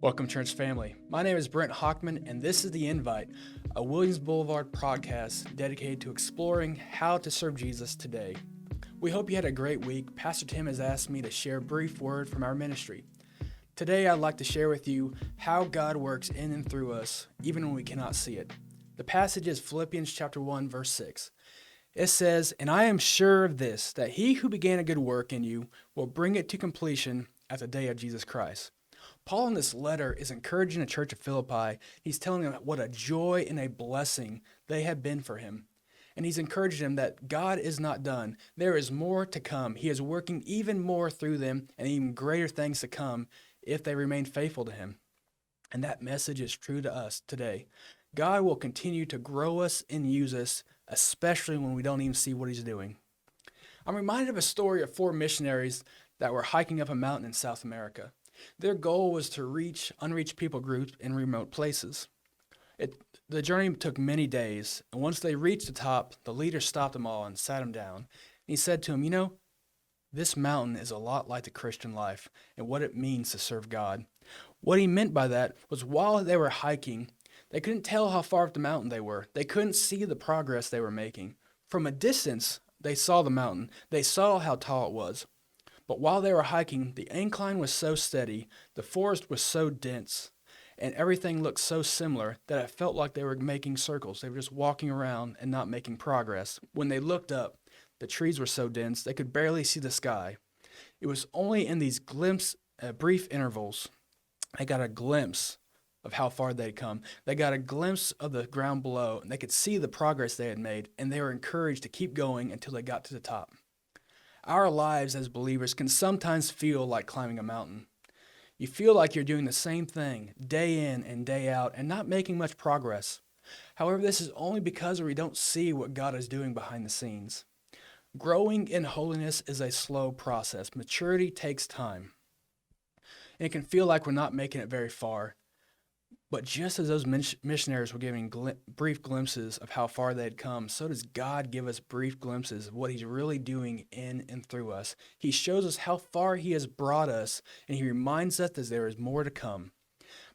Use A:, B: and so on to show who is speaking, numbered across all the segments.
A: Welcome, church family. My name is Brent Hockman, and this is The Invite, a Williams Boulevard podcast dedicated to exploring how to serve Jesus today. We hope you had a great week. Pastor Tim has asked me to share a brief word from our ministry. Today, I'd like to share with you how God works in and through us, even when we cannot see it. The passage is Philippians chapter 1, verse 6. It says, "And I am sure of this, that he who began a good work in you will bring it to completion at the day of Jesus Christ." Paul in this letter is encouraging the church of Philippi. He's telling them what a joy and a blessing they have been for him. And he's encouraging them that God is not done. There is more to come. He is working even more through them and even greater things to come if they remain faithful to him. And that message is true to us today. God will continue to grow us and use us, especially when we don't even see what he's doing. I'm reminded of a story of 4 missionaries that were hiking up a mountain in South America. Their goal was to reach unreached people groups in remote places. The journey took many days, and once they reached the top, the leader stopped them all and sat them down. And he said to them, this mountain is a lot like the Christian life and what it means to serve God. What he meant by that was while they were hiking, they couldn't tell how far up the mountain they were. They couldn't see the progress they were making. From a distance, they saw the mountain. They saw how tall it was. But while they were hiking, the incline was so steady, the forest was so dense, and everything looked so similar that it felt like they were making circles. They were just walking around and not making progress. When they looked up, the trees were so dense they could barely see the sky. It was only in these brief intervals, they got a glimpse of how far they'd come. They got a glimpse of the ground below, and they could see the progress they had made, and they were encouraged to keep going until they got to the top. Our lives as believers can sometimes feel like climbing a mountain. You feel like you're doing the same thing day in and day out and not making much progress. However, this is only because we don't see what God is doing behind the scenes. Growing in holiness is a slow process. Maturity takes time. And it can feel like we're not making it very far. But just as those missionaries were giving brief glimpses of how far they had come, so does God give us brief glimpses of what he's really doing in and through us. He shows us how far he has brought us, and he reminds us that there is more to come.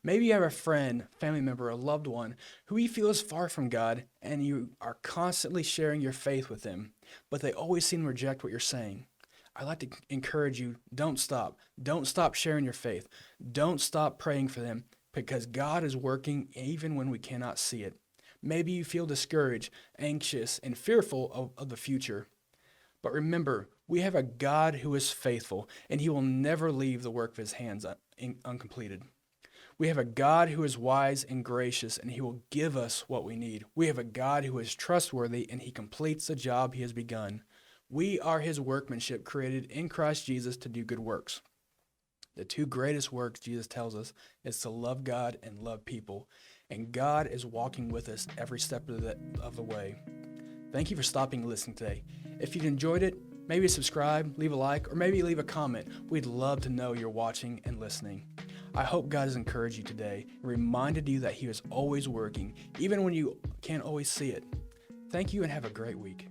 A: Maybe you have a friend, family member, a loved one who you feel is far from God, and you are constantly sharing your faith with them, but they always seem to reject what you're saying. I'd like to encourage you, don't stop. Don't stop sharing your faith. Don't stop praying for them, because God is working even when we cannot see it. Maybe you feel discouraged, anxious, and fearful of the future. But remember, we have a God who is faithful, and he will never leave the work of his hands uncompleted. We have a God who is wise and gracious, and he will give us what we need. We have a God who is trustworthy, and he completes the job he has begun. We are his workmanship, created in Christ Jesus to do good works. The 2 greatest works, Jesus tells us, is to love God and love people. And God is walking with us every step of the way. Thank you for stopping and listening today. If you enjoyed it, maybe subscribe, leave a like, or maybe leave a comment. We'd love to know you're watching and listening. I hope God has encouraged you today and reminded you that he is always working, even when you can't always see it. Thank you and have a great week.